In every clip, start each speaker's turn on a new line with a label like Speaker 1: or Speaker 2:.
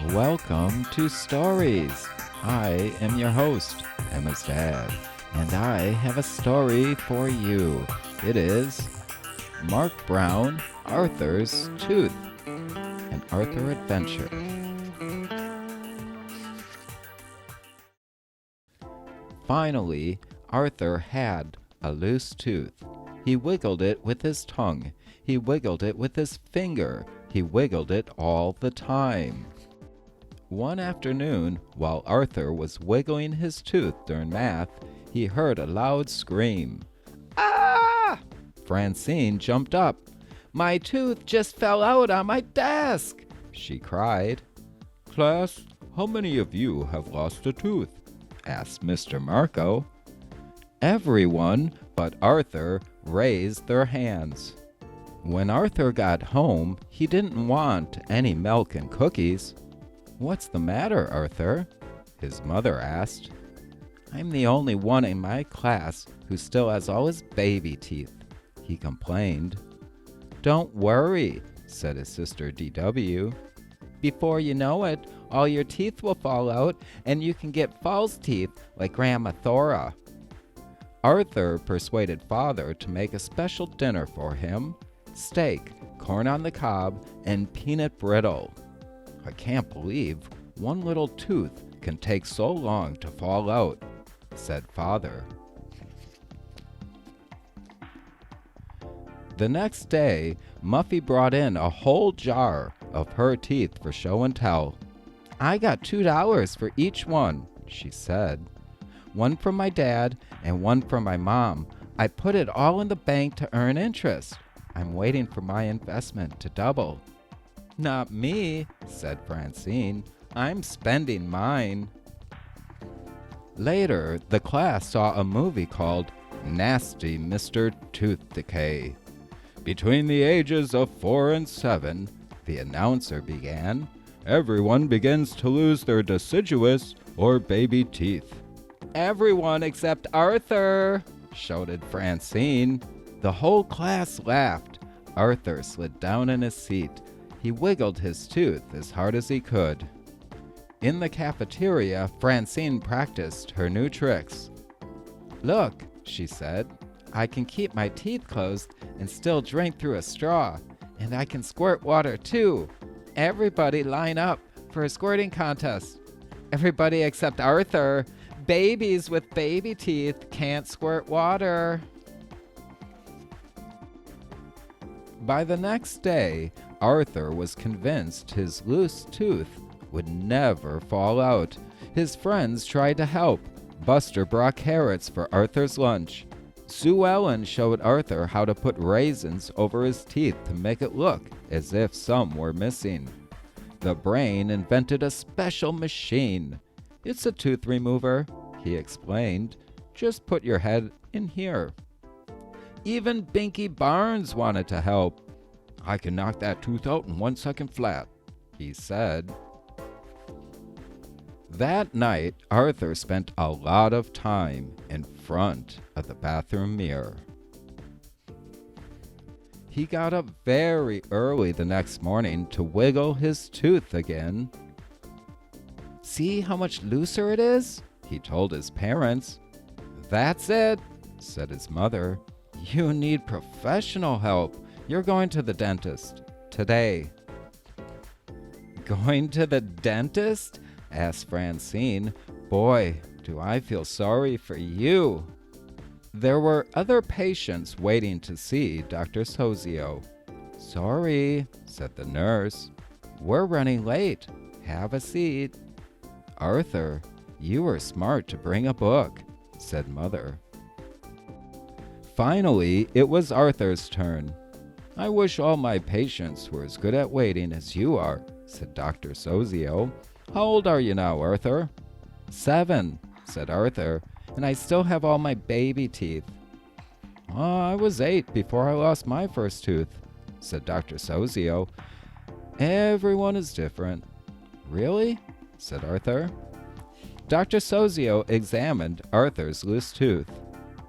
Speaker 1: Welcome to Stories. I am your host, Emma's dad, and I have a story for you. It is Mark Brown, Arthur's Tooth, an Arthur adventure. Finally, Arthur had a loose tooth. He wiggled it with his tongue. He wiggled it with his finger. He wiggled it all the time. One afternoon, while Arthur was wiggling his tooth during math, he heard a loud scream. Ah! Francine jumped up. My tooth just fell out on my desk, she cried. Class, how many of you have lost a tooth? Asked Mr. Marco. Everyone but Arthur raised their hands. When Arthur got home, he didn't want any milk and cookies. What's the matter, Arthur? His mother asked. I'm the only one in my class who still has all his baby teeth, he complained. Don't worry, said his sister D.W. Before you know it, all your teeth will fall out and you can get false teeth like Grandma Thora. Arthur persuaded Father to make a special dinner for him. Steak, corn on the cob, and peanut brittle. I can't believe one little tooth can take so long to fall out, said Father. The next day, Muffy brought in a whole jar of her teeth for show and tell. I got $2 for each one, she said. One from my dad and one from my mom. I put it all in the bank to earn interest. I'm waiting for my investment to double. Not me, said Francine. I'm spending mine. Later, the class saw a movie called Nasty Mr. Tooth Decay. Between the ages of 4 and 7, the announcer began, everyone begins to lose their deciduous or baby teeth. Everyone except Arthur, shouted Francine. The whole class laughed. Arthur slid down in his seat. He wiggled his tooth as hard as he could. In the cafeteria, Francine practiced her new tricks. Look, she said, I can keep my teeth closed and still drink through a straw, and I can squirt water too. Everybody line up for a squirting contest. Everybody except Arthur. Babies with baby teeth can't squirt water. By the next day, Arthur was convinced his loose tooth would never fall out. His friends tried to help. Buster brought carrots for Arthur's lunch. Sue Ellen showed Arthur how to put raisins over his teeth to make it look as if some were missing. The brain invented a special machine. It's a tooth remover, he explained. Just put your head in here. Even Binky Barnes wanted to help. I can knock that tooth out in 1 second flat, he said. That night, Arthur spent a lot of time in front of the bathroom mirror. He got up very early the next morning to wiggle his tooth again. See how much looser it is? He told his parents. That's it, said his mother. You need professional help. You're going to the dentist today. Going to the dentist? Asked Francine. Boy, do I feel sorry for you. There were other patients waiting to see Dr. Sozio. Sorry, said the nurse. We're running late. Have a seat. Arthur, you were smart to bring a book, said Mother. Finally, it was Arthur's turn. I wish all my patients were as good at waiting as you are, said Dr. Sozio. How old are you now, Arthur? 7, said Arthur, and I still have all my baby teeth. I was 8 before I lost my first tooth, said Dr. Sozio. Everyone is different. Really? Said Arthur. Dr. Sozio examined Arthur's loose tooth.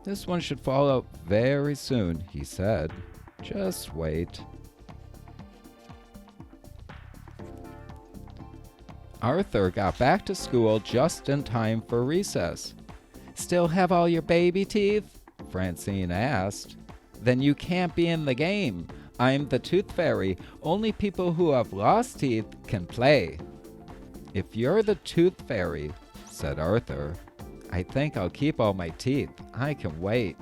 Speaker 1: This one should fall out very soon, he said. Just wait. Arthur got back to school just in time for recess. Still have all your baby teeth? Francine asked. Then you can't be in the game. I'm the Tooth Fairy. Only people who have lost teeth can play. If you're the Tooth Fairy, said Arthur, I think I'll keep all my teeth. I can wait.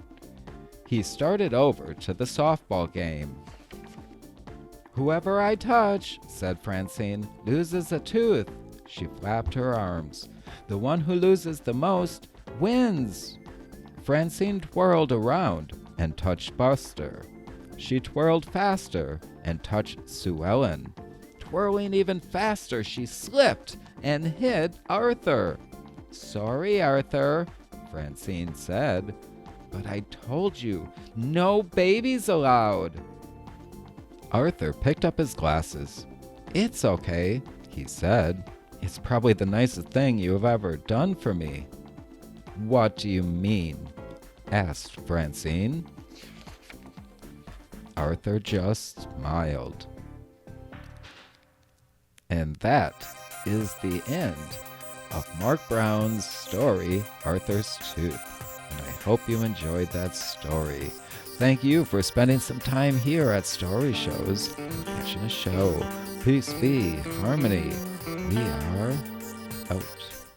Speaker 1: He started over to the softball game. Whoever I touch, said Francine, loses a tooth. She flapped her arms. The one who loses the most wins. Francine twirled around and touched Buster. She twirled faster and touched Sue Ellen. Twirling even faster, she slipped and hit Arthur. Sorry, Arthur, Francine said, but I told you, no babies allowed. Arthur picked up his glasses. It's okay, he said. It's probably the nicest thing you have ever done for me. What do you mean? Asked Francine. Arthur just smiled. And that is the end of Mark Brown's story, Arthur's Tooth. And I hope you enjoyed that story. Thank you for spending some time here at Story Shows and catching a show. Peace be, harmony. We are out.